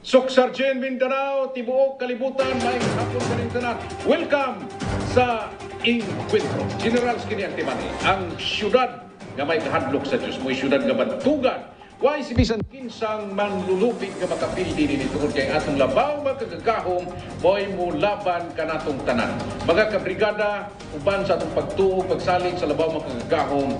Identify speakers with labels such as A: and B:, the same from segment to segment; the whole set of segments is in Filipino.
A: Suksargen Mindanao, tibuok kalibutan, maayong hapon kaning tanan. Welcome sa Encuentro. General kini ang timani, ang syudad nga may kahadlok sa Diyos, may syudad nga bantugan. Why si bisan kinsang manlulupig nga makapildi ni tungod kay atong labaw magkagagahom, boy mo laban kanatong tanan. Mga kabrigada, uban sa atong pagtuog, pagsalig sa labaw magkagagahom,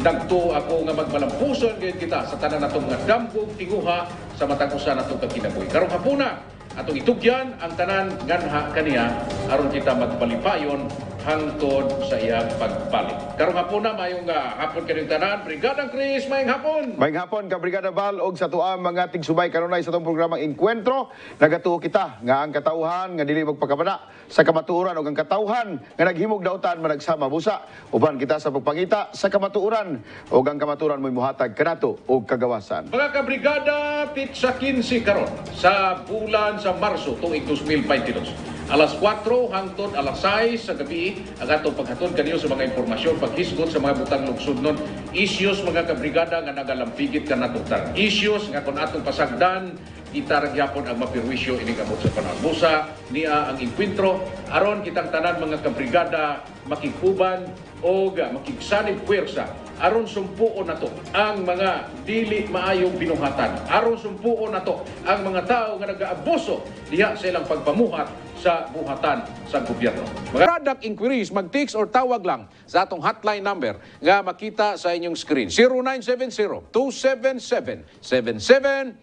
A: nagtuo ako nga magmalampuson gayud kita sa tanan natong mga dambog tinguha sa matag usa natong kagkinabuhi. Karong hapuna atong itugyan ang tanan nganha kaniya aron kita magpalipayon hangtod sa iyang pagbalik. Karong hapuna mayong hapon kaning tanan, Brigadang Chris, mayong hapon.
B: Mayong hapon ka Brigada Val og sa tuang mga tigsubay kanunay sa tong programang Encuentro. Nagatuo kita nga ang katauhan nga dili magpakabana sa kamatuoran og ang katauhan nga naghimog daotan managsama busa. Uban kita sa pagpangita sa kamatuoran og ang kamatuoran mo'y muhatag kanato og kagawasan.
A: Mga kabrigada, pitsa 15 karon sa bulan sa Marso tuig 2022. Alas 4 hangtod alas 6 sa gabi ang atong paghatod kaniyo sa mga impormasyon, paghisgot sa mga butang lungsod nun. Issues mga kabrigada nga nagalampigit ka natutar. Issues nga kung atong pasagdan, kita ragyapon ang mapirwisyo ining amot sa panahon. Busa niya ang Encuentro aron kitang tanan mga kabrigada makikuban o makigsanib puwersa aron sumpuon nato ang mga dili maayong binuhatan. Aron sumpuon nato ang mga tao nga nagaabuso diha sa ilang pagpamuhat sa buhatan sa gobyerno. Mga product inquiries, mag-text or tawag lang sa atong hotline number nga makita sa inyong screen. 0970-277-7730.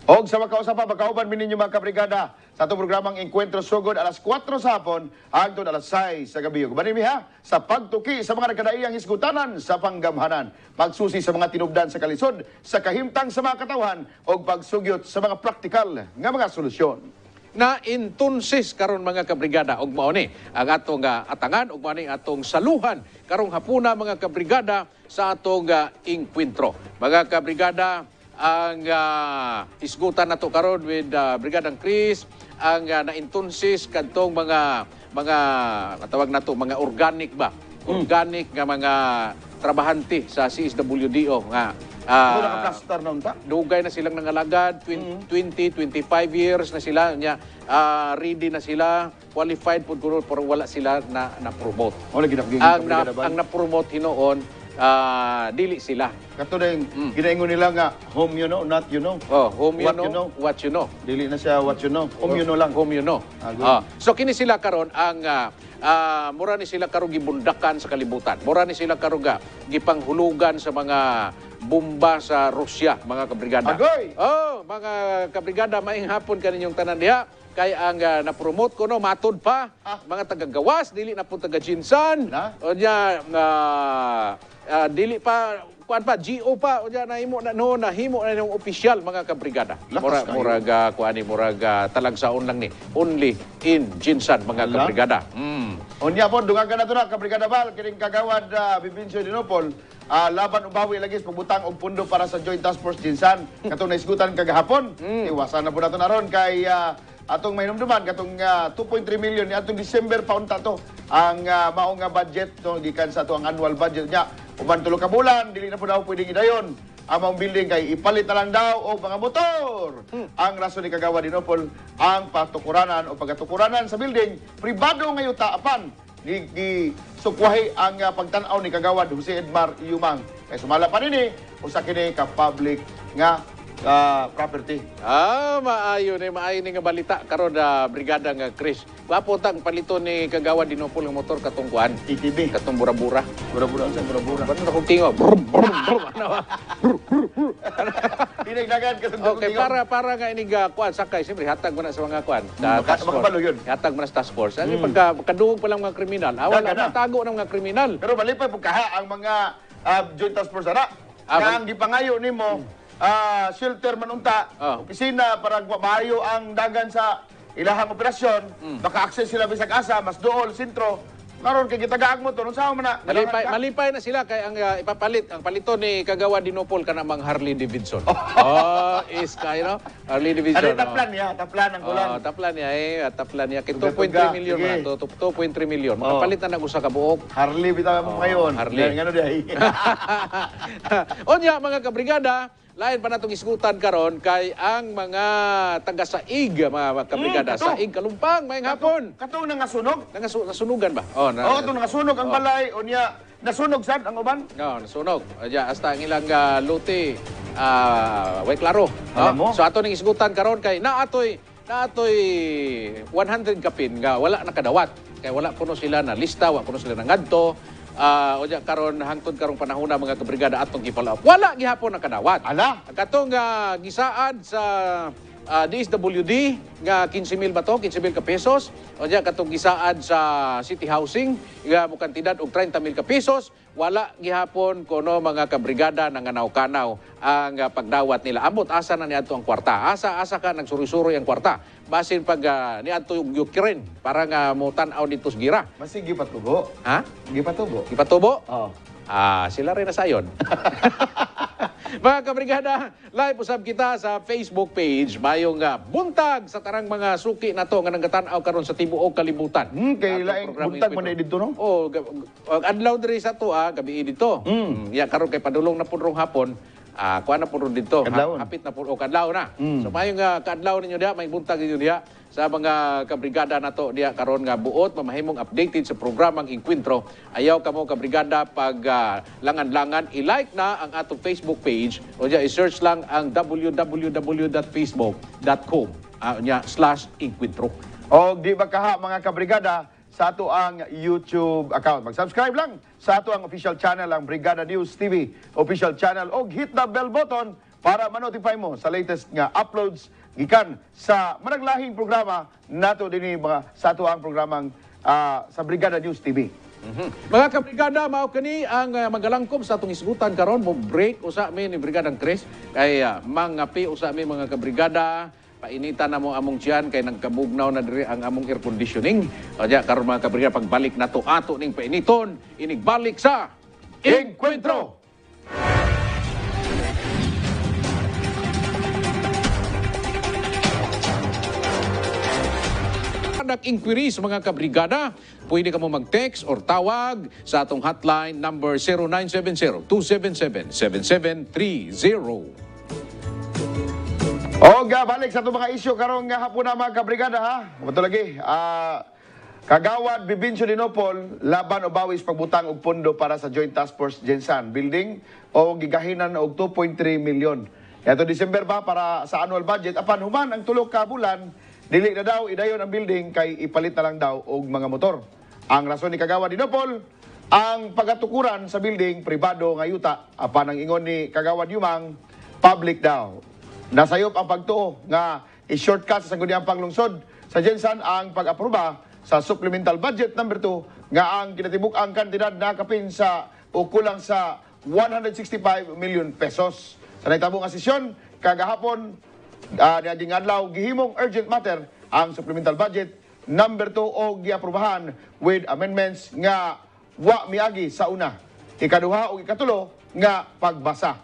B: Og sa makausap pa, makauban mi ninyo mga kabrigada sa itong programang Encuentro Sugod alas 4 sa hapon hangtod alas 6 sa gabi. Kubanin mi ha, sa pagtuki sa mga nagkadaiyang hisgutanan sa panggamhanan, pagsusi sa mga tinubdan sa kalisod, sa kahimtang sa mga katawhan, o pagsugyot sa mga praktikal nga mga solusyon.
A: Na intunsis karon mga kabrigada og mao ni ang atong atangan og mao ni atong saluhan karong hapuna mga kabrigada sa atong Encuentro. Mga kabrigada, ang isgutan nato karon with Brigadang Chris ang naintunsis kadtong mga tawag nato mga organic ba? Organic nga mga trabahante sa CSWDO nga
B: naka-plaster na unta?
A: Dugay na silang nangalagad, 20-25 years na sila, ready na sila, qualified po pero wala sila na-promote. Ang na-promote hinoon, dili sila.
B: Kato na yung ginaingon nila nga, whom you know, not you know.
A: Oh, whom you know, what you know.
B: Dili na siya what you know, whom you know lang.
A: Whom you know. So kini sila karon ang mura ni sila karon gibundakan sa kalibutan. Mura ni sila karon gipanghulugan sa mga bomba sa Rusya, mga kabrigada.
B: Agoy!
A: Oh, mga kabrigada, maing hapon kaninyong tanan diha. Kay ang na-promote ko no, matod pa. Mga taga-gawas, dili na po taga-jinsan. O niya, dili pa, kuan pa, GO pa. O niya, nahimo na yung opisyal, mga kabrigada. Murag talagsaon lang ni. Only in jinsan, mga kabrigada.
B: O niya po, dungagan na ito na, kabrigada Val, kining kagawad Bibincio Dinopol, laban ubawin lagi sa pagbutang og pundo para sa Joint Task Force Jinsan. Katong naisgutan kagahapon, iwasan na po nato naron kay atong mainumduman katong 2.3 million ni atong December paunta to ang mao nga budget to gikan sa ato ang annual budget niya. Uban tulo ka bulan dili na po daw pwedeng idayon ang mga building kay ipalit na lang daw og mga motor. Ang rason ni kagawad Dinopol ang patukuranan o pagatukuranan sa building pribado nga yuta apan sukwahi ang pagtan-aw ni kagawad Jose Edmar Iyumang. Kay sumala pa nini usa kini ka public nga property.
A: Maayo ni nga balita karon Brigada nga Chris. Wapo tang palito ni kagawad Dinopol nga motor katong kuan.
B: ATV.
A: Katong bura-bura.
B: Bura-bura sa bura-bura.
A: Ba't akong tingo?
B: Pinagdagan ka sa
A: Okay, para nga inig kuan sakay siyempre hatag mo na sa mga kuan.
B: Makabalo yun.
A: Hatag mo na sa task force. Ano pagkaduog pa lang mga kriminal. Wala matago ng mga kriminal.
B: Pero malipay pagkaha ang mga Joint Task Force ana. Ang gipangayo nimo shelter manunta, opisina para maayo ang dagan sa ilahang operasyon, maka-access sila bisag asa, mas dool, sentro. Karon kay gitagaag mo to, unsa man na?
A: Malipay na sila kay ang ipapalit, ang palito ni kagawad Dinopol kana mang Harley Davidson. Is kay no? Harley Davidson.
B: Taplan niya, taplan ang kulang.
A: Taplan niya kay 2.3 million man to, 2.3 million. Makapalit na nag-usa ka buok.
B: Harley bitaw mo ngayon.
A: Harley.
B: Ngano di ay.
A: Onya mga kabrigada,
C: lain pa natong isgutan karon kay ang mga taga-saig, mga kabrigada,
B: kato.
C: saig kalumpang, mayong hapon.
B: Katong nangasunog.
C: Nasunugan ba? Oh,
B: Oo, itong nangasunog ang balay. O niya, nasunog sad ang uban.
C: no, nasunog. Adya, hasta ang ilang luti, way klaro.
B: Alam mo.
C: So ato ning isgutan karon kay naatoy 100 kapin nga wala nakadawat. Kay wala kuno sila na lista, wala kuno sila nangadto. Oja karon hangtod karong panahon na mga kabrigada atong gipalaop. Wala gihapon nakadawat.
B: Ala.
C: Katong gisaad sa DSWD nga 15,000 ba to? 15,000 ka pesos. O diya katong gisaad sa City Housing nga mo kantidad og 30,000 ka pesos. Wala gihapon kuno mga kabrigada nanganaw-kanaw ang pagdawat nila. Ambot asa na niadto ang kwarta. Asa ka nagsuroy-suroy ang kwarta. Basin pag niadto yung Ukraine para nga mo tan-aw dito sa gira.
B: Masig gipatubo.
C: Ha?
B: Gipatubo.
C: Ipatubo?
B: Oo.
C: Sila rin na sayon. Mga kabrigada, live usab kita sa Facebook page. Mayong buntag sa tarang mga suki na to nga nanggatan-aw karon sa tibuok kalibutan.
B: Kay
C: Atong
B: laing
C: programa
B: buntag
C: yung
B: mo na
C: kwento.
B: dito, no?
C: Oh, adlaw diri sa to gabi dito. Ya karon kay padulong na pudrong hapon. Kuha na puro dito.
B: Kadlawon.
C: Hapit na puro kadlaw na. So mayong kadlaw ninyo diha, may buntag ninyo diha sa mga kabrigada na to diha karon nga buot mamahimong updated sa programang Encuentro. Ayaw kamo kabrigada pag langan-langan i-like na ang atong Facebook page o diya i-search lang ang www.facebook.com/Encuentro.
B: O di ba kaha mga kabrigada sa ato ang YouTube account. Mag-subscribe lang sa ato ang official channel ang Brigada News TV official channel o hit the bell button para ma-notify mo sa latest nga uploads gikan sa managlahing programa nato dinhi mga sa ato ang programang sa Brigada News TV.
C: Mga kabrigada, mao kani ang magalangkob sa atong isgutan karon mo break usa mi ni Brigadang Chris kay mangapi usa mi mga kabrigada. Painitan na mo among tiyan kay nagkabugnaw na diri ang among air conditioning. Kaya karon mga kabrigada pagbalik nato ato ning painiton inigbalik sa
B: Encuentro!
C: Inquiries mga kabrigada, pwede ka mo mag-text or tawag sa atong hotline number 0970-277-7730.
B: Balik sa itong mga isyo karong nga hapon na mga kabrigada ha. Ito lagi, Kagawad Bibincio Dinopol, laban o bawis pagbutang og pondo para sa Joint Task Force Gensan Building o gigahinan og 2.3 milyon. Ito December ba para sa annual budget, apan human ang tulog ka bulan, dili na daw idayon ang building kay ipalit na lang daw og mga motor. Ang rason ni Kagawad Dinopol, ang pagatukuran sa building pribado nga yuta, apan ang ingon ni Kagawad Yumang, public daw. Nasayop ang pagtuo nga i-shortcut sa sangguniang panglungsod sa Gensan ang pag-aproba sa supplemental budget number 2 nga ang kinatibuk-ang kantidad na kapin sa o kulang sa 165 million pesos. Sa naitabong nga sesyon, kagahapon, niaging adlaw, gihimong urgent matter ang supplemental budget number 2 o giaprubahan with amendments nga wa miagi sa una, ikaduha o ikatulo nga pagbasa.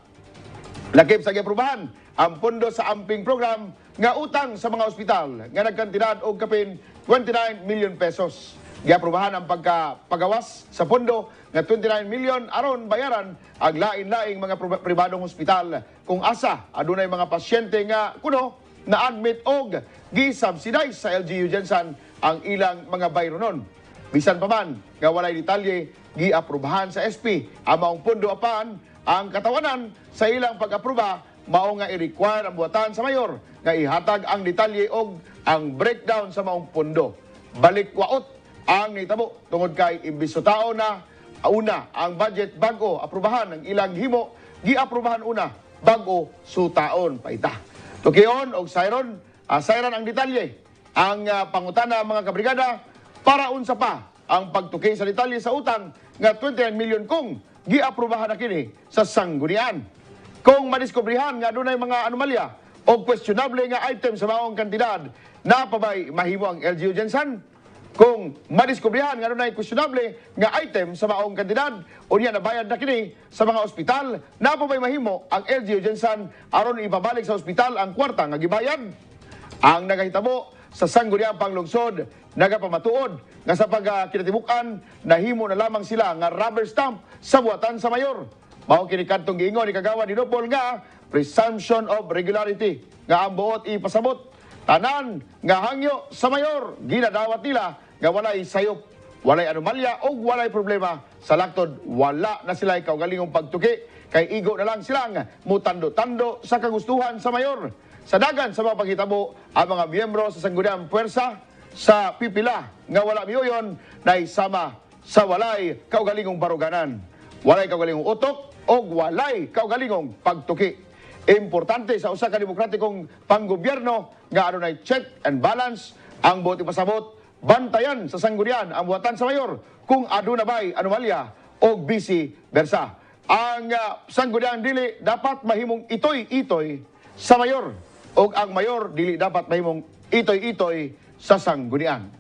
B: Lakip sa giaprubahan ang pondo sa amping program nga utang sa mga ospital nga nagkantidad og kapin 29 million pesos. Giaprubahan ang pagpagawas sa pondo nga 29 million aron bayaran ang lain-laing mga pribadong ospital kung asa adunay mga pasyente nga kuno na-admit og gi-subsidize sa LGU Gensan ang ilang mga bayronon. Bisan pa man nga walay detalye, giaprubahan sa SP ang maong pondo apan ang katawanan sa ilang pag-aproba mao nga i-require ang buhatan sa mayor nga ihatag ang detalye og ang breakdown sa maong pondo. Balik waot ang nitabo tungod kay imbis tao na una ang budget bago aprubahan ang ilang himo, giaprubahan una bago sutaon paita. Tukion og sayron ang detalye ang pangutana mga kabrigada para unsa pa ang pagtuki sa detalye sa utang nga 29 million kung giaprubahan na kini sa sanggunian. Kung madiskubrihan nga dunay mga anomalya o questionable nga item sa maong kantidad, napabay mahimo ang LGU Gensan? Kung madiskubrihan nga dunay questionable nga item sa maong kantidad o niya nabayad na kini sa mga ospital, napabay mahimo ang LGU Gensan aron ipabalik sa ospital ang kwarta nga gibayad? Ang nagahitabo sa sangguniang panglungsod nagapamatuod nga sa pagkinatibukan nahimo na lamang sila nga rubber stamp sa buhatan sa mayor. Mao kini kadtong giingon ni Kagawad Dinopol nga presumption of regularity nga ang buot ipasabot. Tanan nga hangyo sa mayor ginadawat nila nga walay sayop, walay anomalya o walay problema sa laktod. Wala na sila kaugalingong pagtuki kay igo na lang silang mutando-tando sa kagustuhan sa mayor. Sa dagan sa mga paghitabo ang mga miyembro sa sangguniang puwersa sa pipila nga wala miuyon na isama sa walay kaugalingong baruganan, walay kaugalingong utok o walay kaugalingong pagtuki. Importante sa usa ka demokratikong panggobyerno nga adunay check and balance ang buot ipasabot, bantayan sa sanggunian ang buhatan sa mayor kung aduna bay anomalya o vice versa. Ang sanggunian dili dapat mahimong itoy-itoy sa mayor o ang mayor dili dapat mahimong itoy-itoy sa sanggunian.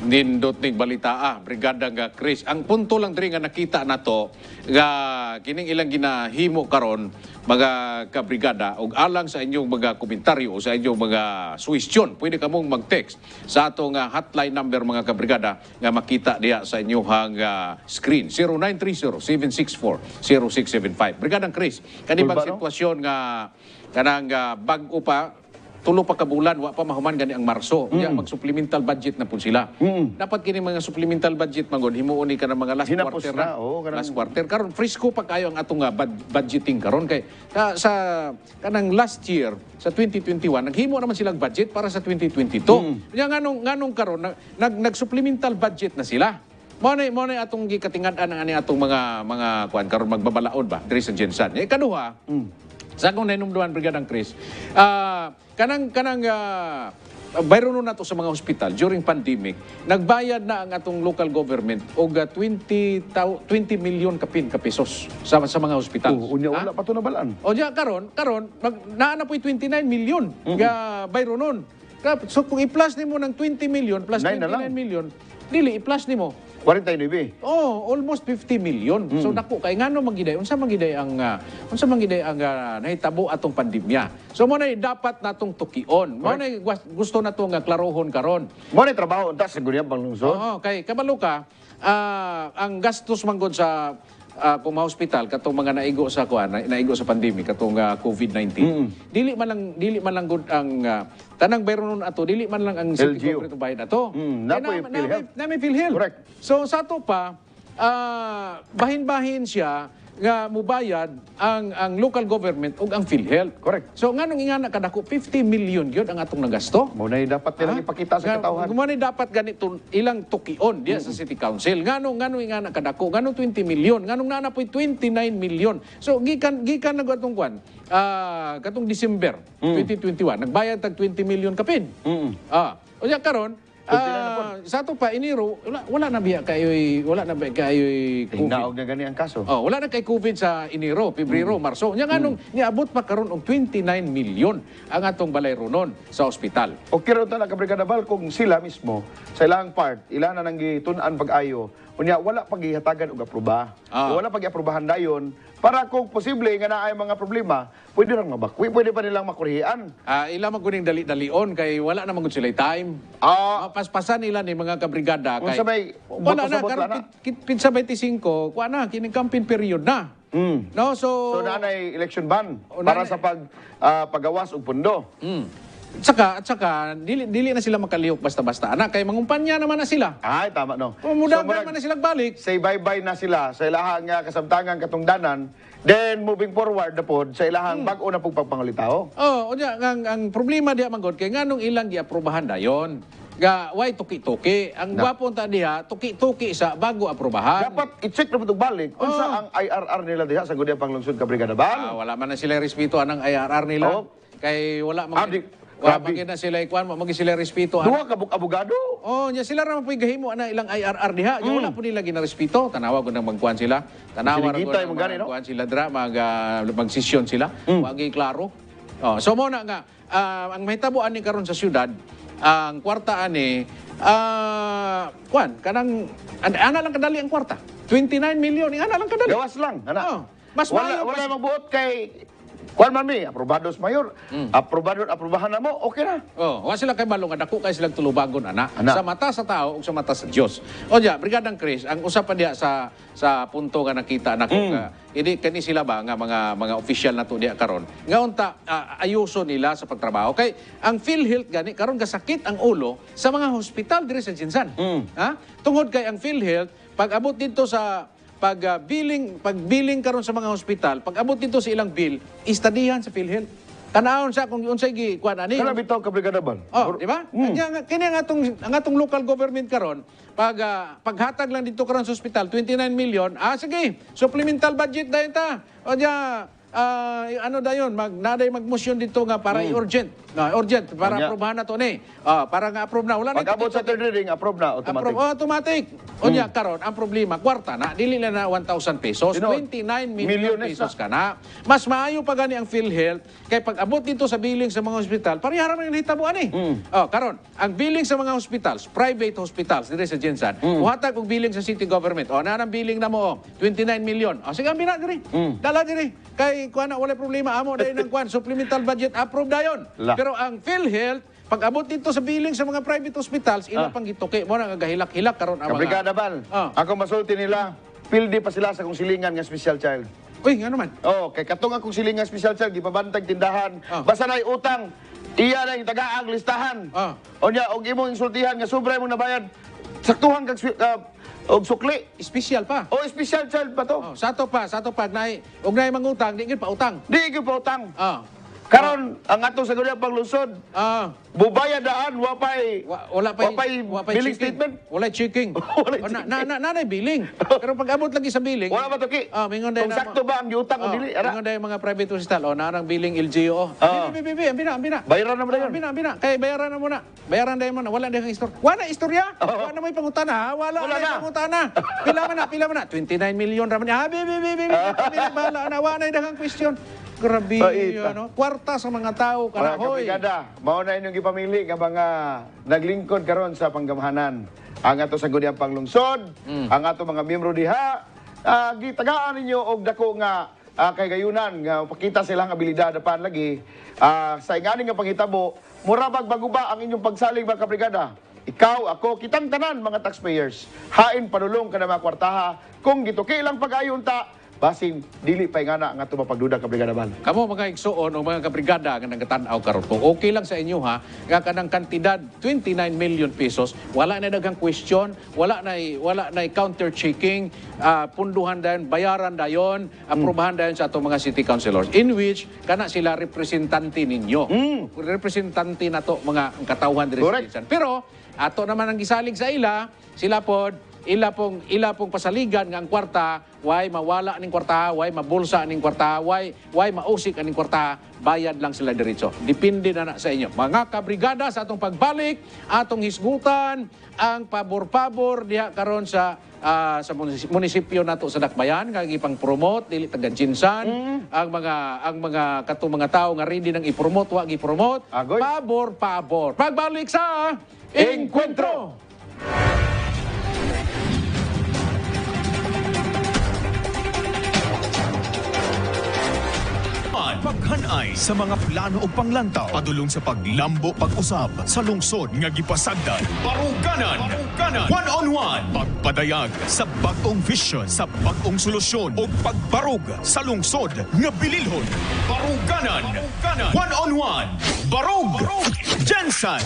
C: Nindot ning balita Brigada nga Chris. Ang punto lang diri nga nakita nato nga kining ilang ginahimo karon mga kabrigada og alang sa inyong mga komentaryo o sa inyong mga suwestyon, pwede kamong mag-text sa ato nga hotline number mga kabrigada nga makita diya sa inyong screen 0930-764-0675. Brigadang Chris, kani bang sitwasyon nga kanang bag-o pa tulo pa ka bulan, wa pa mahuman gani ang Marso. Kaya mag-supplemental budget na po sila. Dapat kini mga supplemental budget magod himuon ni ka ng mga last
B: Hinapos
C: quarter
B: na, oo, kanang-
C: last quarter karon frisco pa kayo ang atong budgeting karon kay sa kanang last year sa 2021 naghimo naman silang budget para sa 2022. Kaya nganong karon nag-supplemental budget na sila. Mo na atong gikatingad-an ang ani atong mga kuan karon magbabalaod ba diri sa Jensan. Kaduha, sa akong nainumduan, Brigadang Chris, kanang bayron na to sa mga hospital during pandemic, nagbayad na ang atong local government og 20 million ka pesos sa mga hospital.
B: Unya wala pa to nabalaan.
C: O diya karon naa na po'y 29 million nga bayron nun. So kung i-plus nimo ng 20 million plus
B: Nine na
C: 29
B: lang.
C: million, dili i-plus nimo
B: 49.
C: Oh, almost 50 million. So dako kay ngano magiday unsa magiday ang nahitabo atong pandemya. So mo nay dapat natong tukion. Mo nay gusto nato nga klarohon karon.
B: Mo ni trabaho unta sa sanggunian panglungsod.
C: Oo, kay kabalo ka ang gastos manggod sa kung ma-hospital katong mga naigo sa naigo sa pandemic katong COVID-19. Dili man lang gud ang tanang bayron ato, dili man lang ang city
B: LGU.
C: corporate bayad ato.
B: Napoy PhilHealth.
C: Na may PhilHealth.
B: Correct.
C: So sa ato pa bahin-bahin siya nga mubayad ang local government ug ang PhilHealth.
B: Correct.
C: So nganong ingana kadako 50 million gyud ang atong nagasto.
B: Mo na dapat nilang ipakita sa katawhan.
C: Gumani dapat ganito ilang tukion diya sa City Council. Nganong ingana kadako, nganong 20 million, nganong naa po'y 29 million. So gikan nagatong kwan. Katong December 2021, nagbayad tag 20 million kapin. O diya karon sa ato pa iniro wala na biya kayoy
B: Hinaog na gani ang kaso.
C: Oh, wala na kay COVID sa Enero, Pebrero, Marso. Nya nganong niabot pa karon og 29 million ang atong balay ronon sa ospital.
B: O kira na kabrigada bal kung sila mismo sa ilang part, ilan na nang gitun-an pag-ayo, unya wala pag-ihatagan og aproba. Wala pag-aprobahan dayon para kung posible nga naay mga problema, pwede nang mabakwi, pwede pa nilang makurihan.
C: Ila maguning dali-dalion kay wala na magud sila time. Paspasan nila ni mga kabrigada
B: Kung
C: kay
B: sabay,
C: wala na
B: bot-bot
C: karon
B: na.
C: pinsa 25 kuha na kining campaign period na. No, so
B: So naanay election ban
C: O,
B: para
C: naanay-
B: sa paggawas og pundo.
C: At saka dili na sila makalihok basta-basta anak kay mangumpanya naman na sila.
B: Ay, tama no.
C: Mudagan
B: murag-
C: man na sila balik.
B: say bye-bye na sila sa ilahang kasamtangan katungdanan, then moving forward na pod sa ilahang bag-o na pong pagpangulitao.
C: Oh, unya ang problema diha manggod kay nganong ilang giaprobahan dayon. Ga way tuki-tuki. Ang gwapon ta diha tuki-tuki sa bago aprobahan.
B: Dapat i-check na po itong balik kung sa ang IRR nila diha sa Gudiyang Panglungsod ka Brigada Ban.
C: Wala man na sila respeto anang IRR nila.
B: Oh.
C: Kay wala
B: Grabe.
C: na sila ikuan magi sila respeto.
B: Duha ka abogado.
C: Oh, nya sila ra mapoy gahimo ana ilang IRR diha. Nya wala po nila ginarespeto. Tanawa gud nang magkuan sila. Tanawa ra
B: Sinigitay
C: gud
B: mo gani, no?
C: magkuan sila dra magsisyon sila. Wa gi klaro. Oh, so mo na nga ang mahitabo ani karon sa syudad, ang kwarta ani kuan kanang ana lang kadali ang kwarta. 29 million ana lang kadali.
B: Gawas lang, ana.
C: Oh, mas maayo
B: wala magbuot kay kuan man mi, aprobados mayor, aprobahan na mo, okay na.
C: Oh, wa sila kay malong dako kay silang tulubagon ana.
B: Ana.
C: Sa mata sa tao ug sa mata sa Dios. O diya, Brigadang Chris, ang usapan diya sa punto nga nakita nako nga ini kani sila ba nga mga official nato diya karon. Nga unta ayuso nila sa pagtrabaho kay ang PhilHealth gani karon gasakit ang ulo sa mga hospital diri sa Jinsan. Ha? Tungod kay ang PhilHealth pag abot dito sa pag-billing karon sa mga hospital, pag abot dito sa ilang bill, istadihan sa PhilHealth. Tanawon sa kung unsay gi kuan ani.
B: Kana bitaw ka Brigada Bal.
C: Oh, di ba? Kini ang atong local government karon, paghatag lang dito karon sa hospital 29 million. Sige, supplemental budget dayon ta. O diya ano dayon naday mag-motion dito nga para urgent. Urgent para
B: Anya.
C: aprobahan na to ni. Para nga approve na wala na.
B: Pag abot sa third reading, approve na automatic.
C: Automatic. Unya karon ang problema kwarta na dili na 1,000 pesos,
B: Sino?
C: 29 million
B: Milliones
C: pesos ka na. Mas maayo pa gani ang PhilHealth kay pag abot dito sa billing sa mga hospital, parehara man hitabo ani. Karon, ang billing sa mga hospitals, private hospitals diri sa Jinsan, uhatag og billing sa city government. Na ang billing na mo 29 million. Sige ambina diri. Dala diri. Kay kuan na wala problema amo dayon ang kuan supplemental budget approve dayon.
B: La.
C: Pero ang PhilHealth pag abot dito sa billing sa mga private hospitals, ila pang gituki mo na gahilak-hilak karon ang mga
B: Brigada Bal, ako masulti nila, pildi pa sila sa kung silingan nga special child.
C: Uy, nga naman.
B: Kay katong akong silingan special child, gipabantag tindahan, basta na'y utang, iya na yung tagaang listahan. O niya, og imong insultihan nga sobra imong nabayad, saktuhan kag og sukli.
C: Special pa.
B: O special child pa to.
C: Sato pa, og nay mangutang, di gid pa utang.
B: Di gyud pa utang.
C: Karon,
B: ang atong sa Gudang Panglusod,
C: ah,
B: bubaya daan, wapay
C: wala pa
B: billing statement.
C: Wala checking.
B: Walay
C: Nanay billing. Pero pag abot lagi sa billing,
B: Wala ba to, Ki?
C: mingon day
B: Kung sakto ba ang giutang o dili? Ara,
C: Mingon day mga private hospital, narang billing LGO. Ambina.
B: bayaran na mo na yun.
C: Ambina. Kay bayaran na muna. Bayaran day mo na. Wala day kang istorya. Wala istorya. Wala na may pangutana, ha? Wala
B: Wala
C: na
B: na.
C: pangutana. Pila mo na. 29 million raman. Bahala na. Wala na daghang question. Grabe,
B: Paita.
C: Kwarta sa mga tao,
B: Mga
C: karahoy.
B: kabrigada, mao na inyong ipamili nga mga naglingkod karon sa panggamahanan. Ang ato sa Gudang Panglungsod, ang ato mga miyembro diha, gitagaan ninyo og dako nga kay gayunan nga pakita silang abilidad apan lagi sa ingani nga panghitabo, murabag baguba ang inyong pagsalig mga kabrigada. Ikaw, ako, kitang tanan mga taxpayers. Hain panulong ka na mga kwartaha. Kung gituki lang pag-ayon ta, basin dili pa nga na ang ato mapagduda ka Brigada Bal.
C: Kamo mga igsuon o mga kabrigada nga nagatan-aw karon kung okay lang sa inyo ha nga kanang kantidad 29 million pesos wala na daghang question, wala na counter checking, punduhan dayon, bayaran dayon, aprobahan dayon sa atong mga city councilors in which kana sila representante ninyo. Representante nato mga ang katawhan diri sa
B: Correct.
C: Jinsan. Pero ato naman ang gisalig sa sila pod ila pong pasaligan nga ang kwarta, way mawala ning kwarta, way mabulsa ning kwarta, way mausik aning kwarta, bayad lang sila diretso. Depende na sa inyo. Mga kabrigada sa atong pagbalik, atong hisgutan, ang pabor-pabor diha karon sa munisipyo nato sa Dakbayan nga ipang promote dili taga Jinsan ang mga katong mga tao nga ready nang i-promote wa gi-promote.
B: Agoy.
C: Pabor. Pagbalik sa Encuentro.
D: Paghanay sa mga plano o panglantaw padulong sa paglambo pag-usab sa lungsod nga gipasagdan. Baruganan. One-on-one. Pagpadayag sa bagong vision, sa bagong solusyon o pagbarug sa lungsod nga bililhon. Baruganan. One-on-one. Barug. Jensen.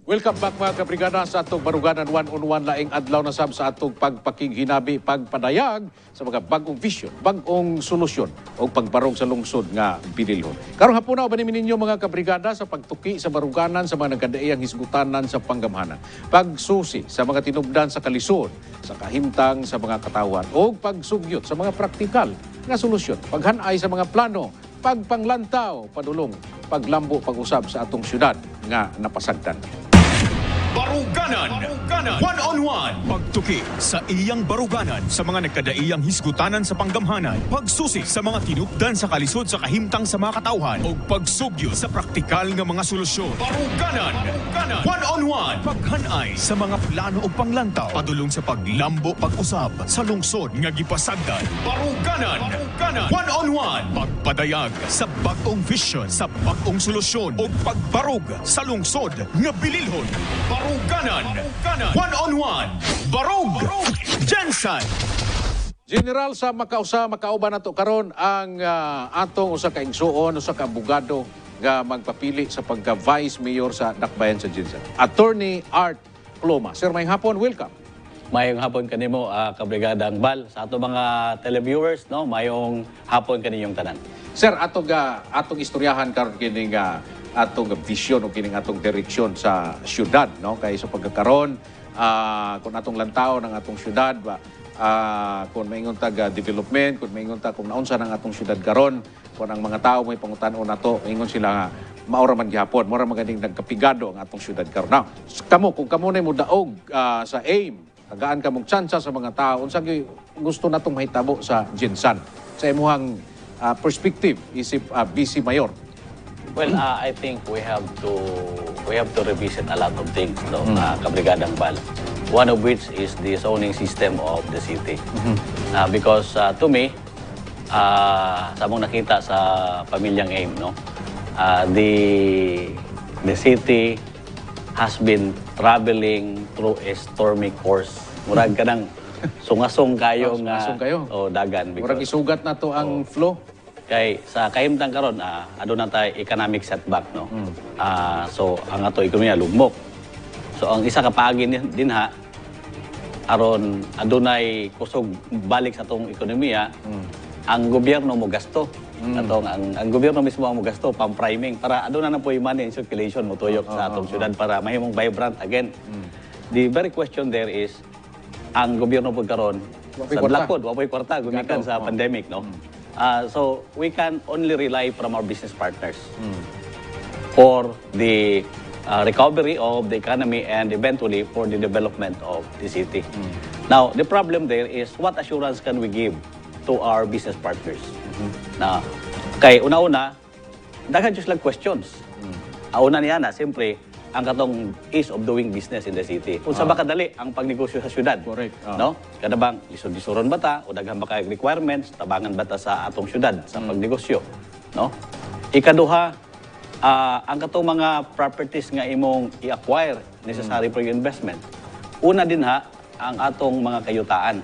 C: Welcome back mga kabrigada sa atong baruganan one-on-one laing adlaw na sab sa atong pagpakinghinabi, pagpadayag sa mga bagong vision, bagong solusyon o pagbarog sa lungsod nga binilhon. Karong hapon na ba ninyo mga kabrigada sa pagtuki sa baruganan sa mga nagkadaiyang hisgutanan sa panggamhanan, pagsusi sa mga tinubdan sa kalisod, sa kahimtang sa mga katawan o pagsugyot sa mga praktikal nga solusyon, paghanay sa mga plano, pagpanglantaw, padulong, paglambo, pag-usab sa atong syudad nga napasagdan.
D: Baruganan. One-on-one. Pagtuki sa iyang baruganan sa mga nagkadaiyang hisgutanan sa panggamhanan. Pagsusi sa mga tinupdan sa kalisod sa kahimtang sa mga katawhan. O pagsugyo sa praktikal nga mga solusyon. Baruganan. One-on-one. Paghanay sa mga plano o panglantaw. Padulong sa paglambo pag-usab sa lungsod nga gipasagdan. Baruganan. One-on-one. Pagpadayag sa bagong vision sa bagong solusyon o pagbarog sa lungsod nga bililhon. Baruganan. One-on-one. Barug. Jensen.
C: General, sa makauban nato karon ang atong usa ka igsuon, usa ka abogado nga magpapili sa pagka-vice mayor sa Dakbayan sa Jensen. Attorney Art Ploma. Sir, may hapon, welcome.
E: Mayong hapon kanimo, Kabrigadang Bal. Sa ato mga televiewers, no, mayong hapon kaninyong tanan.
C: Sir, atong istoryahan karon kini nga atong vision o kining atong direksyon sa syudad, no, kay sa pagkakaron kung atong lantaw ng atong syudad ba, kung maingon tag development, kung maingon ta kung naunsa ng atong syudad karon, kung ang mga tao may pangutan-o nato, maingon sila nga maura man gihapon, maura maganing nagkapigado ang atong syudad karon. Now, kung kamo na mo daog sa aim, tagaan ka mong tsansa sa mga tao, unsa gyud gusto natong mahitabo sa Jensen sa imuhang perspective isip BC Mayor.
E: Well, I think we have to revisit a lot of things, no, Kabrigadang Bal. One of which is the zoning system of the city. Because to me, sa mong nakita sa pamilyang AIM, no, the city has been traveling through a stormy course. Murag ka ng sungasong kayo nga
C: sungasong kayo.
E: dagan.
C: Murag isugat na to ang flow.
E: Kay sa kahimtang karon aduna tay economic setback, no. So ang ato ekonomiya lugmok. So ang isa ka paagi din ha aron adunay kusog balik sa atong ekonomiya, ang gobyerno mo gasto. Atong ang gobyerno mismo ang mo gasto pam-priming para aduna na po money in circulation mo tuyok sa atong syudad para mahimong vibrant again. The very question there is ang gobyerno po karon
C: Wapoy
E: sa
C: kwarta.
E: lakod, wapoy kwarta gumikan sa pandemic, no. So we can only rely from our business partners for the recovery of the economy and eventually for the development of the city. Now, the problem there is what assurance can we give to our business partners? Na kay una-una, daghan just lang questions. Una niya na, siyempre, ang katong ease of doing business in the city. Kung sa ba kadali ang pagnegosyo sa syudad.
C: Correct.
E: No? Kada bang lisod-lisoron ba ta o daghan ba kay requirements, tabangan ba ta sa atong syudad sa pagnegosyo, no? Ikaduha, ang katong mga properties nga imong i-acquire necessary for your investment. Una din ha, ang atong mga kayutaan.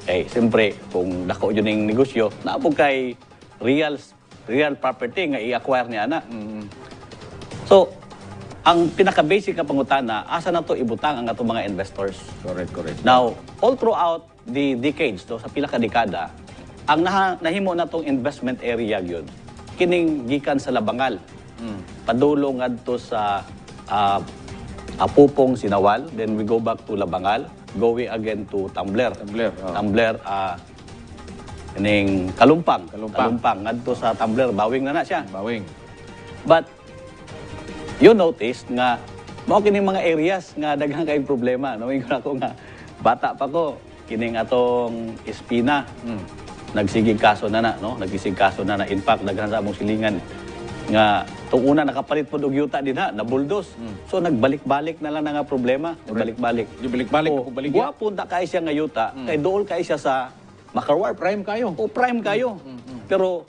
E: Okay, siyempre, kung dako yun yung negosyo, naapog kay real property nga i-acquire niya na. So, ang pinaka-basic na pangutana, asa na to ibutang ang atong mga investors.
C: Correct.
E: Now, all throughout the decades, sa pila ka dekada, ang nahimo na tong investment area yun, kining gikan sa Labangal. Padulong adto sa Apupong, Sinawal, then we go back to Labangal, going again to Tumbler. Tumbler, kining Kalumpang. Adto sa Tumbler, Bawing na siya.
C: Bawing.
E: But you notice nga mao kining mga areas nga daghang kay problema, no? Ingon ako nga bata pa ko kining atong Espina. Nagsigig kaso na, no? Nagsigig kaso na. In fact, daghan sa among silingan nga tung una nakapalit pod og yuta din ha, na bulldoze. So nagbalik-balik na lang nga problema, nagbalik-balik.
C: Balik-balik
E: O,
C: kung baligya.
E: guwapo ta kay siya nga yuta, kay dool kay siya sa Makarwar.
C: Prime kayo.
E: O prime kayo. Pero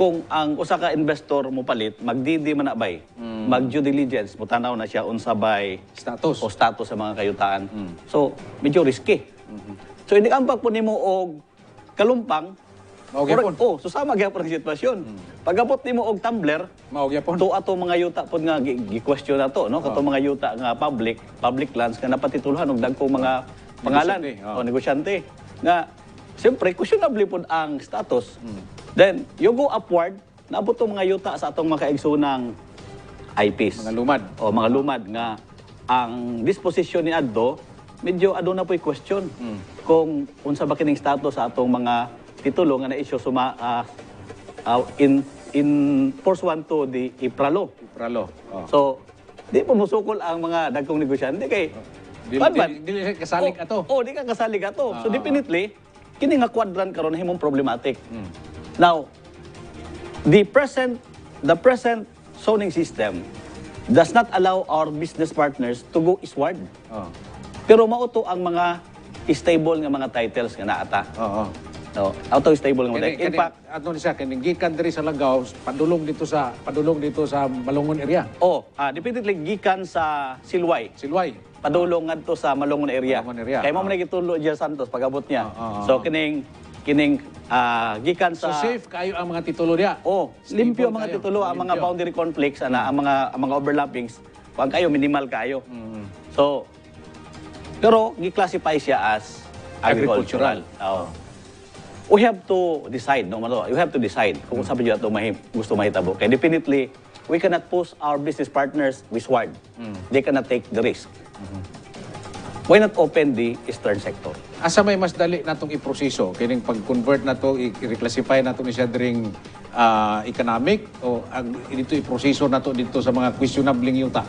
E: kung ang usa ka investor mo palit, magdidi man na bay, mag-due diligence, mo tanaw na siya unsa bay
C: Status.
E: o status sa mga kayutaan. So, medyo risky. So, hindi ambak po nimo og Kalumpang,
C: Mao gyapon.
E: susama gyapon ang sitwasyon. Pag-abot nimo og Tumbler,
C: Mao gyapon.
E: to ato mga yuta pod nga gi-question na to, no? Kato mga yuta nga public lands nga napatituluhan og dagkong mga pangalan
C: Negosyante,
E: o negosyante nga siyempre questionable pod ang status. Then you go upward, naabot tong mga yuta sa atong mga kaigsunang IPs.
C: Mga lumad.
E: O mga lumad nga ang disposition ni adto medyo aduna po'y question kung unsa ba kining status sa atong mga titulo nga na-issue in force 1 to the IPRA law.
C: Pralo.
E: So, Di po musukol ang mga dagkong negosyante kay
C: Dili kasalig ato.
E: di ka kasalig ato. So definitely kini nga quadrant karon himong problematic. Now, the present zoning system does not allow our business partners to go eastward.
C: Oh.
E: Pero mauto ang mga stable nga mga titles nga naata.
C: Oo.
E: No, auto stable nga mga
C: Kani
E: titles. In fact,
C: ato ni siya kani gikan diri sa Langaw, padulong dito sa Malungon area.
E: definitely gikan sa Silway.
C: Silway.
E: Padulong ngadto sa Malungon area.
C: Malungon area.
E: Kay mo man gitulo Jer Santos pagabot niya.
C: Oo.
E: So kining gikan
C: So
E: sa
C: safe kayo ang mga titulo niya.
E: limpyo
C: Stable
E: ang mga
C: kayo.
E: titulo, ang mga
C: Limpyo.
E: boundary conflicts, ang mga overlappings, kuan kayo minimal kayo. So pero gi-classify siya as agricultural. We have to decide, no malo. You have to decide kung sabi niyo ato gusto mahitabo. Kaya definitely we cannot push our business partners westward. They cannot take the risk. Why not open the eastern sector?
C: Asa may mas dali natong iproseso kining pag-convert nato i-reclassify nato ni siya diring economic o dito iproseso nato dito sa mga questionable yuta.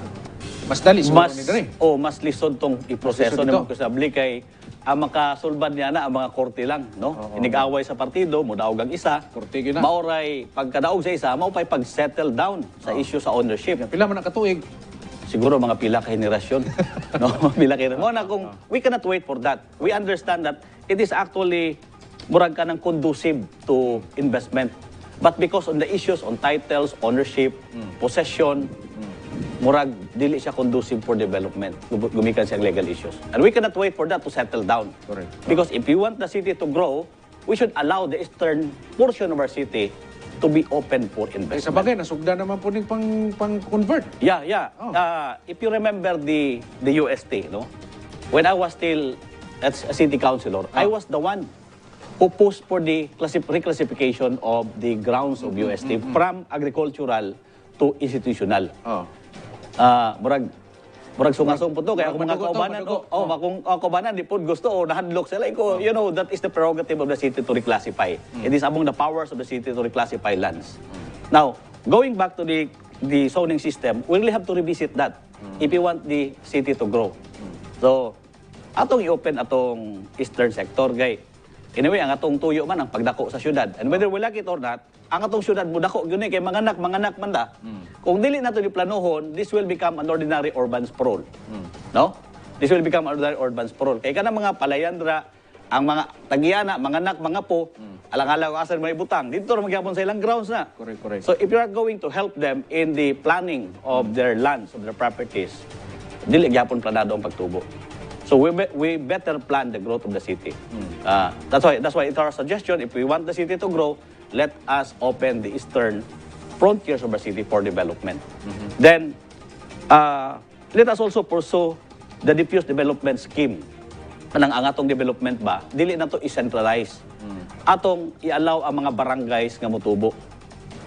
C: Mas dali siguro ni diri.
E: Mas lisod tong iproseso
C: lisod
E: na
C: ito.
E: magkasabli kay ang makasulbad niya na ang mga korte lang, no? Inig-away sa partido, mudaog ang isa.
C: Korte gyud na.
E: Mauray pagkadaog sa isa, maupay pag-settle down sa issue sa ownership.
C: Pila man nakatuig.
E: Siguro mga pila ka henerasyon. No, pila ka henerasyon. Na kung we cannot wait for that. We understand that it is actually murag ka ng conducive to investment. But because on the issues on titles, ownership, possession, murag dili siya conducive for development. Gumikan siyang legal issues. And we cannot wait for that to settle down.
C: Correct.
E: Because if we want the city to grow, we should allow the eastern portion of our city to be open for
C: Ay
E: investment.
C: sa bagay nasugda naman po ning pang-convert.
E: Yeah.
C: Oh.
E: If you remember the UST, no? When I was still a city councilor, I was the one who pushed for the reclassification of the grounds of UST from agricultural to institutional.
C: Oh.
E: Murag sungasong po to kaya kung mga
C: Madugo to,
E: kaubanan
C: madugo.
E: kung kaubanan di po gusto o nahadlok sila you know that is the prerogative of the city to reclassify. It is among the powers of the city to reclassify lands. Now, going back to the zoning system, we really have to revisit that if we want the city to grow. So, atong i-open atong eastern sector gay. Anyway, ang atong tuyo man ang pagdako sa syudad. And whether we like it or not, ang atong syudad mo dako gyud kay manganak man da. Kung dili nato iplanuhon, this will become an ordinary urban sprawl. No? This will become an ordinary urban sprawl. Kay kanang mga palayandra, ang mga tagiyana, manganak, mga po, alang-alang asan may butang, dito ra magyapon sa ilang grounds na.
C: Correct.
E: So if you are going to help them in the planning of their lands, of their properties, dili gyapon planado ang pagtubo. So we better plan the growth of the city. That's why it's our suggestion, if we want the city to grow, let us open the eastern frontiers of our city for development. Then, let us also pursue the diffuse development scheme. Ang atong development ba, dili na to i-centralize. Atong i-allow ang mga barangays nga motubo.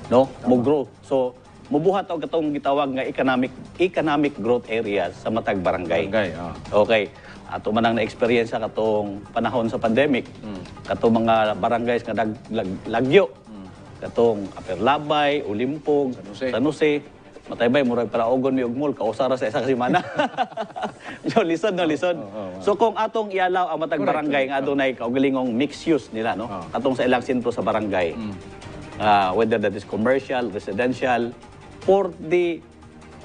E: No? Mo-grow. So, mubuhat og katong gitawag nga economic growth areas sa matag barangay. Okay. Ato man ang na-experience katong panahon sa pandemic. Katong mga barangays nga lagyo. Katong Aperlabay, Ulimpog, San Jose. Mataybay, murag para ogon mi og mall, kausara sa isa ka semana. Lisod. So kung atong ialaw ang matag barangay nga adunay kaugalingong mixed use nila, no? Katong sa ilang sentro sa barangay. Whether that is commercial, residential, for the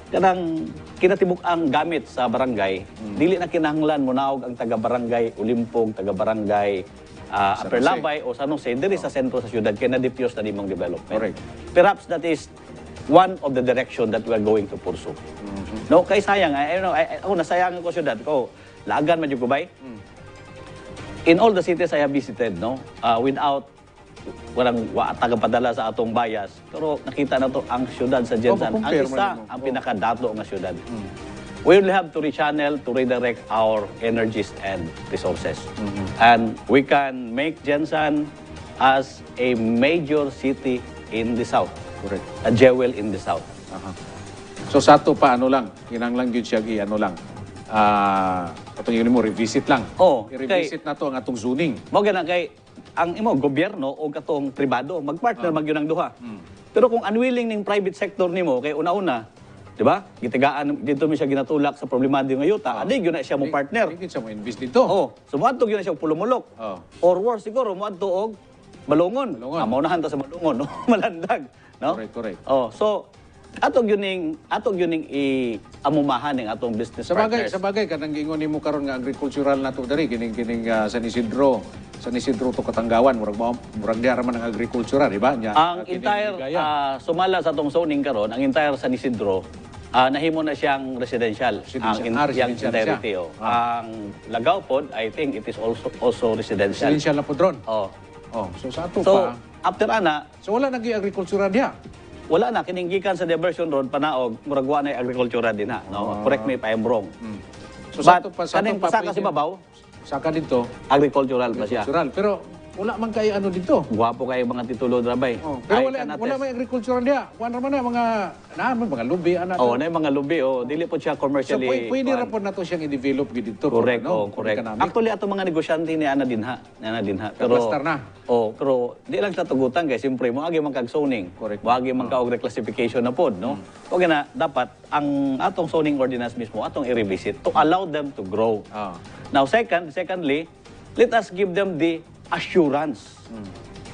E: kanang kinatibuk-ang gamit sa barangay, dili na kinahanglan mo naog ang taga-barangay Ulimpog, taga-barangay Aperlabay o San Jose, diri sa sentro sa syudad kaya na-diffuse na nimong development.
C: Correct.
E: Perhaps that is one of the direction that we are going to pursue. No, kay sayang, ako nasayangan ko syudad ko, laagan man yung kubay. In all the cities I have visited, no, without walang tagapadala sa atong bias, pero nakita na to ang syudad sa Jensan, ang isa ang pinakadato nga syudad. We will have to rechannel, to redirect our energies and resources. And we can make Jensan as a major city in the South.
C: Correct.
E: A jewel in the South.
C: So sa ato pa kinahanglan gyud siya atong yun mo revisit lang. I-revisit na to ang atong zoning.
E: Mao gana kay ang imo gobyerno o katong pribado magpartner magyud ang duha. Pero kung unwilling ning private sector nimo kay una-una Di ba? Gitigaan dito mi siya ginatulak sa problemado nga yuta. Adi gyud na siya mo partner.
C: Higit sa mo invest dito.
E: Oh, sumuadto gyud na siya og pulumulok.
C: Oh.
E: Or worse siguro muadto og balungon.
C: Balungon.
E: Maunahan ta sa balungon, no? Malandag, no?
C: Correct.
E: Oh, so atong yuning amumahan ning atong business partners.
C: Sa bagay kanang gingon nimo karon nga agricultural nato diri kining San Isidro to Katanggawan murag diha man ang agricultural, di ba?
E: Ang entire sumala sa atong zoning karon, ang entire San Isidro nahimo na siyang residential. Ang
C: residential
E: entirety.
C: siya.
E: Ang Lagaw pod, I think it is also residential.
C: Residential na po dron.
E: Oh.
C: So sa ato
E: So
C: pa,
E: after ana,
C: so wala nagi agricultural diha.
E: wala na kining gikan sa diversion road panaog murag wa na agricultura din ha. No? Correct me if I'm wrong.
C: So sa
E: But
C: ato pa
E: kaning pasaka si babaw,
C: saka dito
E: agricultural pa siya.
C: agricultural, pero wala man kay ano dito.
E: Guwapo kay mga titulo drabay.
C: Pero wala may agricultural diha. Kuan ra man na mga lubi ana.
E: Oh, na yung mga lubi dili po siya
C: So
E: commercially.
C: pwede ra po nato siyang i-develop gid dito.
E: Correct,
C: no?
E: correct.
C: Economic.
E: Actually ato mga negosyante ni ana dinha. Pero
C: Cluster na.
E: pero di lang sa tugutan kay simpre mo agi man kag zoning.
C: Correct.
E: Mo agi man kaog reclassification na pod, no? O na dapat ang atong zoning ordinance mismo atong i-revisit to allow them to grow. Now secondly, let us give them the assurance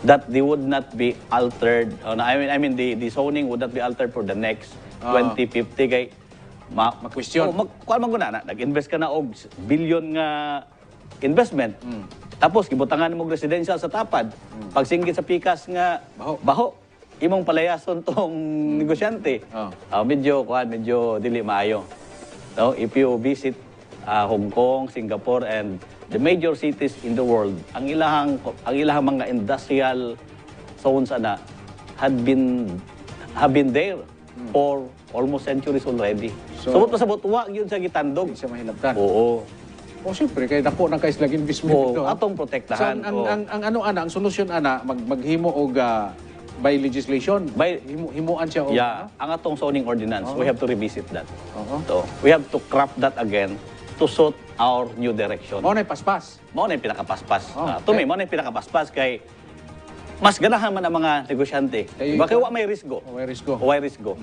E: that they would not be altered. I mean the zoning would not be altered for the next 2050 kay
C: Ma-question.
E: kuan man guna na nag-invest ka na og billion nga investment. Tapos gibutangan mo residential sa tapad. Pag singgit sa pikas nga baho imong palayason tong negosyante. Medyo dili maayo. No, if you visit Hong Kong, Singapore and the major cities in the world, ang ilahang mga industrial zones ana have been there for almost centuries already.
C: So,
E: Sabot wa gyud sa gitandog.
C: Sa mahilabtan.
E: Oo.
C: O siyempre kay dako na kay slag investment dito.
E: Atong protektahan.
C: So, ang solusyon ana maghimo og by legislation. Himuan siya og
E: ang atong zoning ordinance, we have to revisit that.
C: Oo.
E: So, we have to craft that again to suit our new direction.
C: Mao nay paspas.
E: Mao na yung pinakapaspas.
C: Oh,
E: To me, mao na yung pinakapaspas kay mas ganahan man ang mga negosyante.
C: Kay-
E: Bakit wa may risgo?
C: May risko.
E: Way risgo.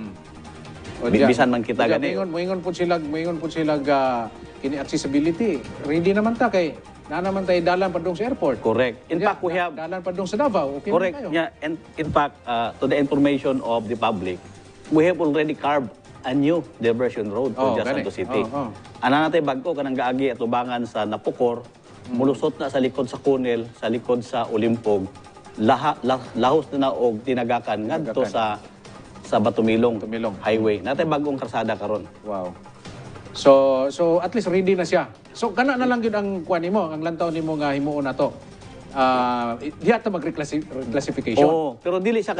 C: O,
E: Bisan man kita
C: diyan,
E: gani.
C: Moingon po sila kini accessibility. Ready naman ta kay na naman tayo dalan padung sa airport.
E: Correct. In fact, we have
C: dalan padung sa Davao. Okay
E: correct.
C: na kayo.
E: Yeah, and in fact, to the information of the public, we have already carved a new diversion road to Just
C: gani.
E: Santo City.
C: Ana
E: natay bagko kanang gaagi at lubangan sa Napukor, mulusot na sa likod sa Kunil, sa likod sa Olimpog, lahos na og tinagakan ngadto sa Batumilong Highway. Natay bagong karsada karon.
C: Wow. So at least ready na siya. So kana na lang gyud ang kuan nimo, ang lantaw nimo nga himuon nato. Diha ta mag-reclassification.
E: Oo, pero dili siya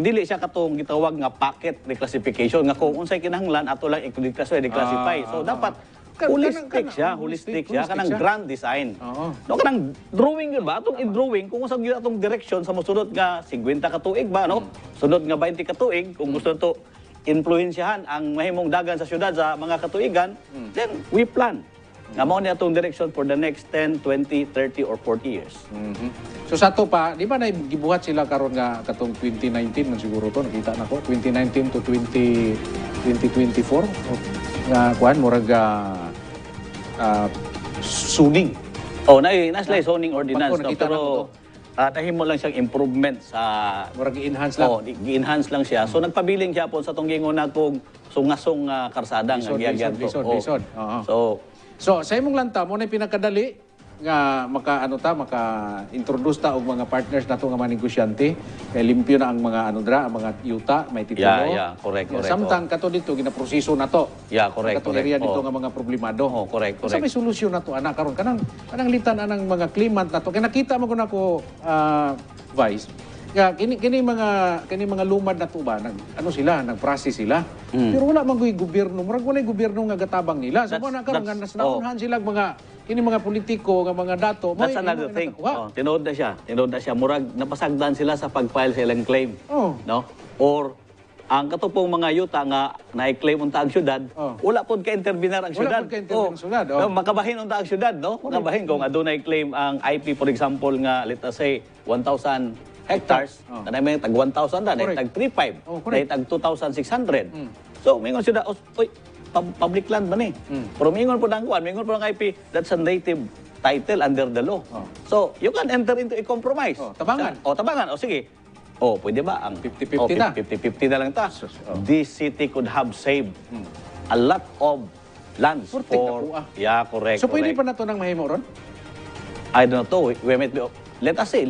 E: dili siya katong gitawag nga packet reclassification nga kung unsay kinahanglan ato lang i-declassify. So dapat holistic siya kanang grand design. No kanang drawing yun ba atong i-drawing kung unsa gyud atong direction sa mosunod nga 50 ka tuig ba no? Sunod nga 20 ka tuig kung gusto to influensyahan ang mahimong dagan sa syudad sa mga katuigan, then we plan. Nga mao ni atong direction for the next 10, 20, 30 or 40 years.
C: So sa to pa, di ba na gibuhat sila karon nga katong 2019 man siguro to nakita na ko 2019 to 2024 nga kuan murag zoning.
E: Naslay zoning ordinance no,
C: nakita
E: pero tahimo lang siyang improvement sa
C: murag i-enhance lang.
E: i-enhance lang siya. So nagpabiling siya po sa tong gingon natong sungasong karsada nga giagyan to.
C: Lisod. So sa imong lanta mo na pinakadali nga maka-introduce ta og mga partners nato nga mga negosyante kay limpyo na ang mga mga yuta may titulo.
E: Correct.
C: Samtang kato dito ginaproseso na to.
E: Correct.
C: Katong area dito nga mga problemado.
E: Correct.
C: Sa may solusyon na to ana karon kanang litan anang mga claimant nato kay nakita mo ko nako Vice nga kini mga lumad na to ba nag-process sila. Pero wala man gyud gobyerno, murag wala gobyerno nga gatabang nila. So na karon nga nasunhan sila mga politiko nga mga dato.
E: That's another thing. Tinood na siya. Murag napasagdan sila sa pag-file sa ilang claim. No? Or ang katupong mga yuta nga na-claim unta ang syudad, wala pod ka-intervener ang syudad. Makabahin unta ang syudad, no? Makabahin kung adunay claim ang IP, for example, nga let us say 1,000 hectares, na may tag 1,000 na, tag 3,500, tag 2,600. So, mingon sila, oy, public land man eh. Pero mingon po ng kuan, mingon po ng IP, that's a native title under the law. So, you can enter into a compromise.
C: Tabangan.
E: Tabangan. O sige. Pwede ba ang
C: 50-50 na.
E: 50-50 na lang ta. This city could have saved a lot of lands
C: Purtik na
E: for...
C: po, ah.
E: Yeah, correct.
C: So pwede
E: correct.
C: pa na to ng mahimo ron?
E: I don't know. We might be... Let us see.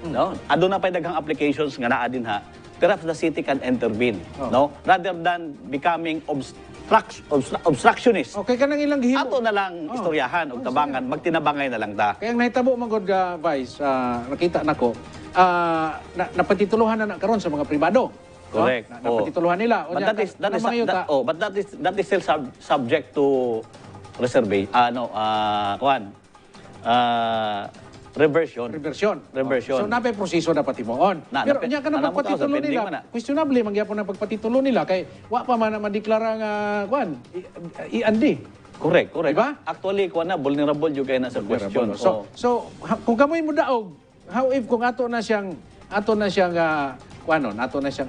E: No? Ado na pa daghang applications nga naa din ha. Perhaps the city can intervene. No? Rather than becoming obstructionist.
C: Okay ka nang ilang gihimo.
E: Ato na lang istoryahan o tabangan, magtinabangay na lang ta.
C: Kaya ang nahitabo man gud ga Vice, nakita nako, napatituluhan na karon sa mga pribado.
E: Correct.
C: No? Napatituluhan nila.
E: But that is still subject to reserve. Reversion.
C: So napay proseso dapat himuon. Pero nya ka na pagpatitulo nila. Questionable man gyapon ang pagpatitulo nila kay wa pa man madeklara nga iandi.
E: Correct.
C: Diba?
E: Actually, na vulnerable yung kayo na sa question.
C: So kung kamoy mo daog, how if kung ato na siyang ato na siyang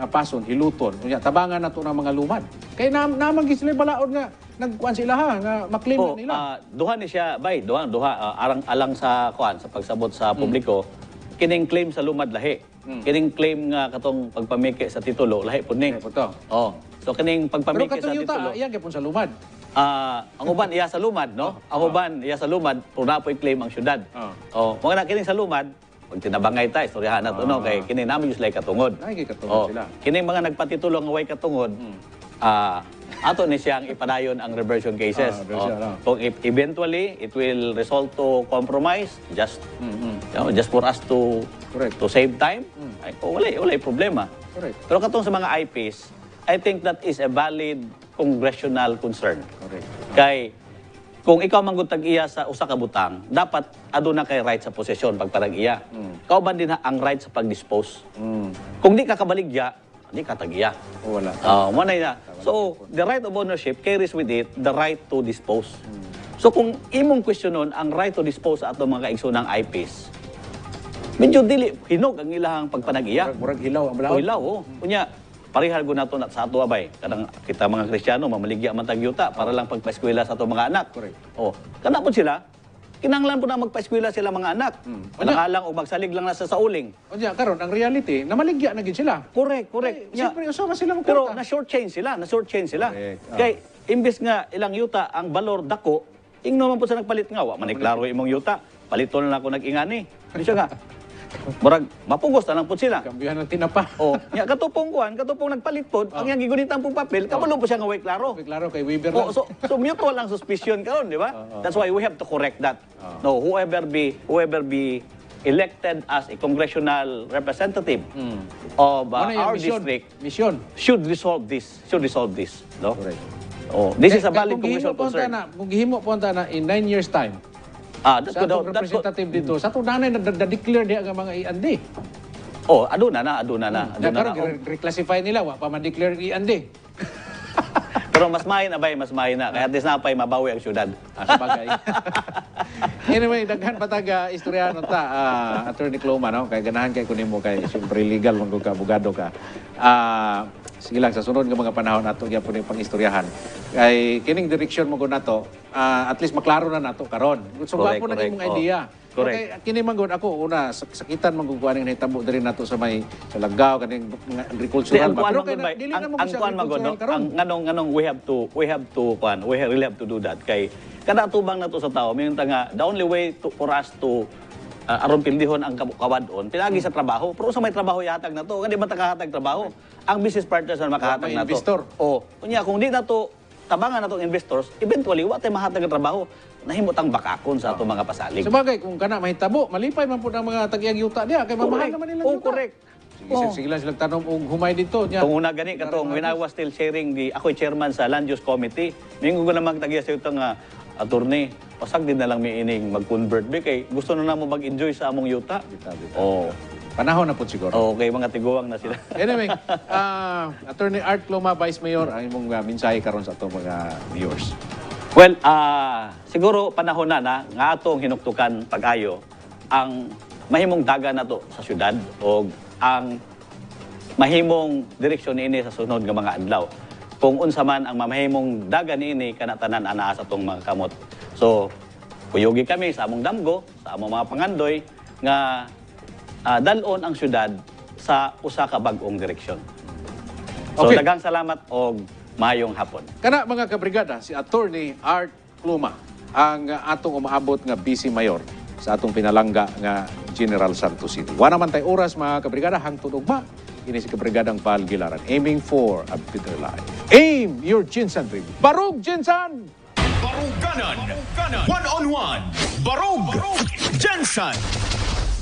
C: apason, hiluton, unya tabangan nato ng mga lumad. Kay naman sila balaod nga nagkuan sila nga maklaim na nila.
E: Duha ni siya, alang sa sa pagsabot sa publiko, kining claim sa lumad lahi. Kining claim nga katong pagpamiki sa titulo lahi pud ni. So kining
C: Pero
E: pagpamiki sa
C: katong
E: titulo.
C: yuta, iya gyapon sa lumad.
E: Ang uban iya sa lumad, no? Ang uban iya sa lumad, pero napoy claim ang syudad. Mga na kining sa lumad, pag tinabangay tayo, istoryahan na ito, no? Kay kining namin yung sila katungod.
C: Ay, katungod sila.
E: Kining mga nagpatitulo ng way katungod, ato ni siyang ipadayon ang reversion cases. Kung eventually, it will result to compromise, just for us to save time, wala problema.
C: Correct.
E: Pero katong sa mga IPs, I think that is a valid congressional concern.
C: Correct.
E: Kay kung ikaw manggutag iya sa usa ka butang, dapat aduna kay right sa posesyon pagparag iya. Kauban din ang right sa pag-dispose. Kung di ka kabaligya, di ka tag-iya.
C: Wala.
E: Manay na. So, the right of ownership carries with it the right to dispose. So, kung imong questionon ang right to dispose sa atong mga kaigsunang IPs, medyo dili hinog ang ilahang pagpanag-iya.
C: Murag hilaw ang balaod.
E: Hilaw, Kunya, parihal ko nato sa ato abay. Kadang kita mga Kristiyano mamaligya man tag yuta para lang pagpaeskwela sa ato mga anak.
C: Correct.
E: Kana po sila, kinahanglan po na magpaeskwela sila mga anak. Nakalang o magsalig lang na sa uling.
C: Unya karon ang reality, namaligya na gid sila.
E: Correct.
C: Siyempre, usama silang
E: Pero
C: kwarta.
E: na-shortchange sila.
C: Correct.
E: Kay, imbes nga ilang yuta ang balor dako, ingno man po sa nagpalit nga. Wa man klaro imong yuta. Paliton na ako nag-ingani. Ano siya nga? Murag, mapugos na lang po sila.
C: Kambihan ng tinapa.
E: Katupong nagpalit po, ang yang gigunitan pong papel, kabalo po siya nga way klaro.
C: Klaro kay Weaver lang.
E: So mutual ang suspicion karon, di ba? That's why we have to correct that. No, whoever be elected as a congressional representative of our district should resolve this. No?
C: Correct.
E: This is a valid congressional concern.
C: Kung gihimo po na in 9 years time,
E: That
C: sa
E: could,
C: atong representative dito, sa itong nanay na-declare diya nga mga iandi.
E: aduna na.
C: Reclassify nila, wa pa ma-declare iandi.
E: Pero mas mahin na. Kaya at least napay mabawi ang syudad.
C: Sabagay. Anyway, daghan patag istoryahan ta, Attorney Cloma, no? Kay ganahan kay kunin mo kay siyempre legal mong ka, abogado ka. Sige lang, sa sunod ng mga panahon nato gyapon yung pang-istoryahan. Kay kining direksyon mo gud nato, at least maklaro na nato karon. So gapo na imong idea.
E: Correct.
C: Kay kini man gud ako una sakitan man gud kuaning nahitabo diri nato sa may sa Langgao kaning agricultural.
E: Pero dili na mo siya nganong we really have to do that kay kada tubang nato sa tao mayong tanga the only way for us to aron pildihon ang kawadon pinagi sa trabaho pero sa may trabaho yatag na to hindi man takahatag trabaho ang business partners na makahatag na to
C: investor
E: kunya kung di na to tabangan na to investors eventually wa tay mahatag ang trabaho nahimot ang bakakon sa atong mga pasalig
C: sabagay kung kana mahitabo malipay man pud ang mga tag-iyang yuta diha kay mamahal naman nila yuta
E: correct
C: sige lang silang tanom og humay dito nya
E: kung una gani katong when I was still sharing ako'y chairman sa land use committee mingo ko na magtagya sa yuta nga attorney, pasag din na lang may ining mag-convert be kay gusto na namo mag-enjoy sa among yuta.
C: Panahon na po siguro.
E: Okay, mga tiguang na sila.
C: Anyway, Attorney Art Cloma, Vice Mayor, ang imong mensahe karon sa atong mga viewers.
E: Well, siguro panahon na nga atong hinuktukan pag-ayo ang mahimong dagan nato sa syudad o ang mahimong direksyon ini sa sunod nga mga adlaw. kung unsa man ang mamahimong dagan ini kanatanan anaa sa atong mga kamot. So kuyogi kami sa among damgo, sa among mga pangandoy nga dalon ang syudad sa usa ka bag-ong direksyon. So
C: Okay.
E: daghang salamat og maayong hapon.
C: Kana mga kabrigada, si Attorney Art Pluma ang atong umaabot nga vice mayor sa atong pinalangga nga General Santos City. Wa naman tay oras mga kabrigada hangtod ugma. Ini si kabrigadang Val Gilaran, aiming for a better life. Aim your Jinsan dream. Barug Jinsan!
D: Baruganan. One-on-one. Barug. Jensen.